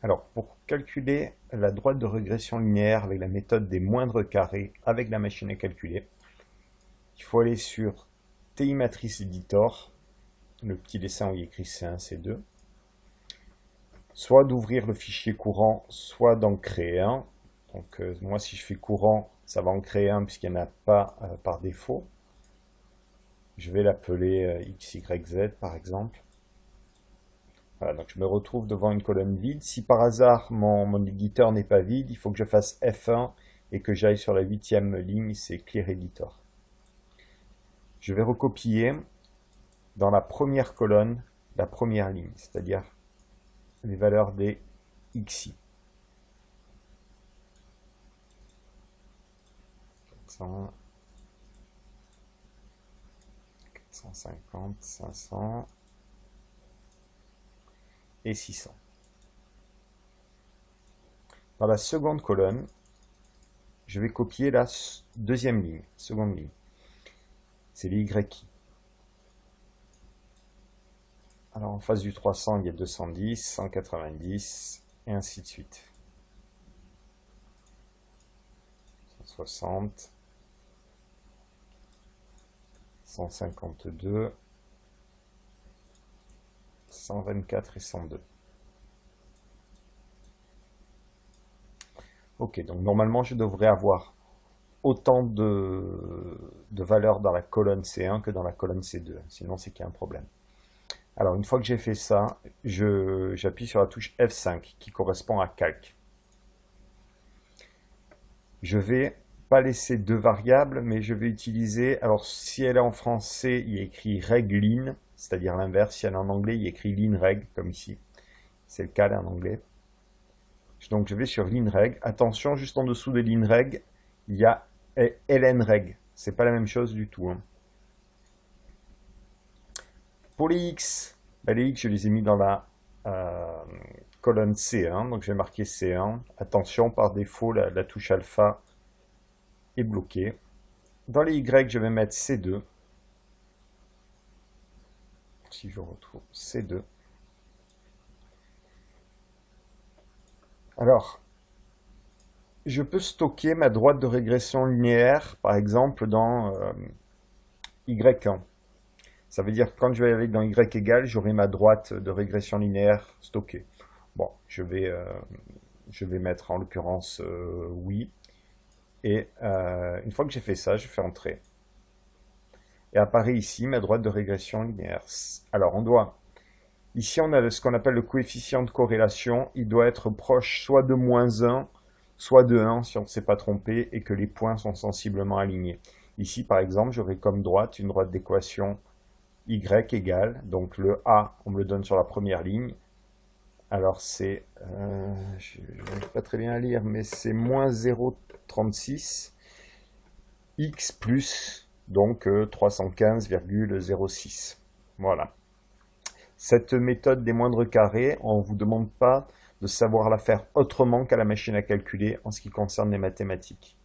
Alors, pour calculer la droite de régression linéaire avec la méthode des moindres carrés avec la machine à calculer, il faut aller sur TI Matrix Editor, le petit dessin où il y a écrit C1, C2, soit d'ouvrir le fichier courant, soit d'en créer un. Donc moi, si je fais courant, ça va en créer un puisqu'il n'y en a pas par défaut. Je vais l'appeler XYZ par exemple. Voilà, donc je me retrouve devant une colonne vide. Si par hasard mon éditeur n'est pas vide, il faut que je fasse F1 et que j'aille sur la 8e ligne, c'est Clear Editor. Je vais recopier dans la première colonne la première ligne, c'est-à-dire les valeurs des XI. 400, 450, 500 et 600. Dans la seconde colonne, je vais copier la deuxième ligne, seconde ligne. C'est les YI. Alors en face du 300, il y a 210, 190 et ainsi de suite. 160, 152, 124 et 102. Ok, donc normalement je devrais avoir autant de valeurs dans la colonne C1 que dans la colonne C2, sinon c'est qu'il y a un problème. Alors une fois que j'ai fait ça, j'appuie sur la touche F5 qui correspond à calque. Je vais pas laisser deux variables, mais je vais utiliser, alors si elle est en français, il y a écrit reg_line, c'est-à-dire l'inverse. Si elle est en anglais, il y a écrit line_reg, comme ici. C'est le cas là en anglais. Donc je vais sur line_reg. Attention, juste en dessous de line_reg, il y a ln_reg. C'est pas la même chose du tout, hein. Pour les x, les x, je les ai mis dans la colonne C1, donc je vais marquer C1. Attention, par défaut, la touche alpha est bloquée. Dans les y, je vais mettre C2. Si je retrouve C2. Alors, je peux stocker ma droite de régression linéaire, par exemple, dans Y1. Ça veut dire que quand je vais aller dans Y égale, j'aurai ma droite de régression linéaire stockée. Bon, je vais mettre en l'occurrence oui. Et une fois que j'ai fait ça, je fais entrer. Et apparaît ici ma droite de régression linéaire. Alors on doit, ici on a ce qu'on appelle le coefficient de corrélation. Il doit être proche soit de -1, soit de 1 si on ne s'est pas trompé et que les points sont sensiblement alignés. Ici par exemple, j'aurai comme droite une droite d'équation y égale, donc le A, on me le donne sur la première ligne. Alors c'est, je n'arrive pas très bien à lire, mais c'est moins 0,36 x plus, donc 315,06. Voilà. Cette méthode des moindres carrés, on ne vous demande pas de savoir la faire autrement qu'à la machine à calculer en ce qui concerne les mathématiques.